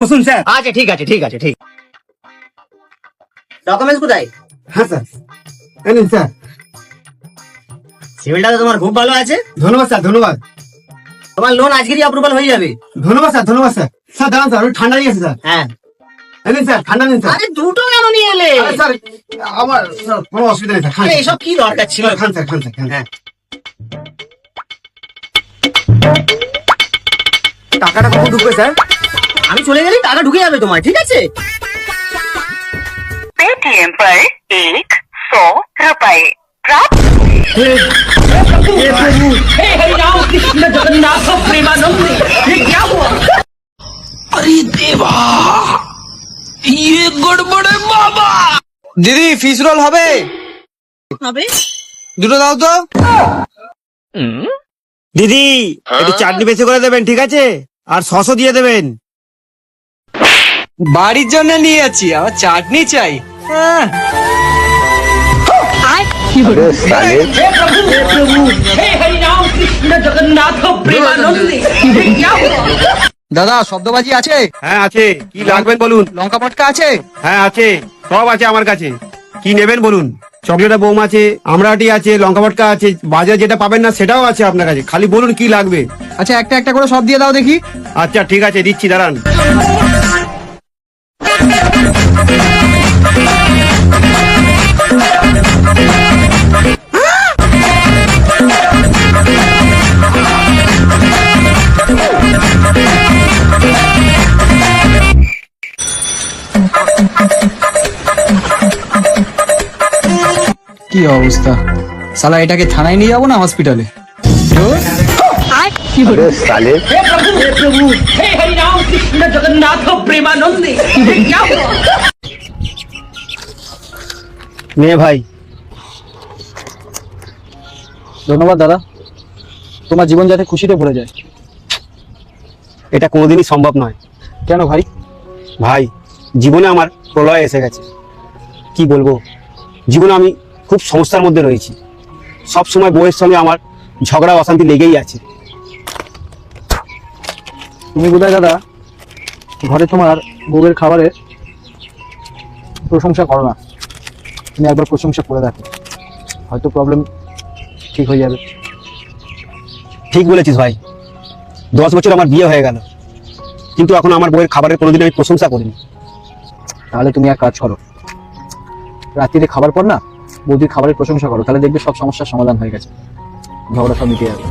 বসুন স্যার। আচ্ছা ঠিক আছে ঠিক আছে ঠিক। ডকুমেন্টস কোথায়? হ্যাঁ স্যার, এই নিন স্যার। সিভিলটা তো তোমার খুব ভালো আছে। ধন্যবাদ স্যার, ধন্যবাদ। তোমার লোন আজকেরই অ্যাপ্রুভাল হয়ে যাবে। ধন্যবাদ স্যার, ধন্যবাদ স্যার। স্যার দাঁড়ান স্যার, ঠান্ডা নিয়ে গেছে স্যার। হ্যাঁ। এই নিন স্যার, ঠান্ডা নিন স্যার। আরে দুটো কেন নিয়ে এলে? আরে স্যার, আমার স্যার কোনো অসুবিধা নেই স্যার, খান আরে স্যার। এসব কি দরকার ছিল? খান স্যার, খান স্যার, খান। হ্যাঁ। টাকাটা কখন ঢুকবে স্যার? আমি চলে গেলেই টাকা ঢুকে যাবে তোমার, ঠিক আছে? पेटीएम पर 100 रुपए प्राप्त। দিদি ফিশ রোল হবে? হবে। দুটো দাও তো। দিদি একটু চাটনি বেশি করে দেবেন, ঠিক আছে? আর সসও দিয়ে দেবেন। বাড়ির জন্য নিয়ে যাচ্ছি, আবার চাটনি চাই। দাদা শব্দবাজি আছে? হ্যাঁ আছে, কি লাগবেন বলুন। লঙ্কা পটকা আছে? হ্যাঁ আছে, সব আছে আমার কাছে। কি নেবেন বলুন। চকলেটা বোম আছে, আমরাটি আছে, লঙ্কা পটকা আছে, বাজারে যেটা পাবেন না সেটাও আছে আপনার কাছে। খালি বলুন কি লাগবে। আচ্ছা একটা একটা করে সব দিয়ে দাও দেখি। আচ্ছা ঠিক আছে, দিচ্ছি, দাঁড়ান। কি অবস্থা, সালা এটাকে থানায় নিয়ে যাবো না হসপিটালে? মেয়ে ভাই, ধন্যবাদ দাদা, তোমার জীবন যাতে খুশিতে ভরে যায়। এটা কোনোদিনই সম্ভব নয়। কেন ভাই? ভাই, জীবনে আমার প্রলয় এসে গেছে। কি বলবো, জীবনে আমি খুব সমস্যার মধ্যে রয়েছি। সব সময় বউয়ের সঙ্গে আমার ঝগড়া অশান্তি লেগেই আছে। তুমি বোধহয় দাদা ঘরে তোমার বউয়ের খাবারের প্রশংসা করো না। তুমি একবার প্রশংসা করে দেখো, হয়তো প্রবলেম ঠিক হয়ে যাবে। ঠিক বলেছিস ভাই, 10 বছর আমার বিয়ে হয়ে গেল, কিন্তু এখন আমার বউয়ের খাবারের কোনোদিন আমি প্রশংসা করিনি। তাহলে তুমি এক কাজ করো, রাত্রিরে খাবার পর না বৌদির খাবারের প্রশংসা করো, তাহলে দেখবে সব সমস্যার সমাধান হয়ে গেছে, ঝগড়া সব মিটে যাবে।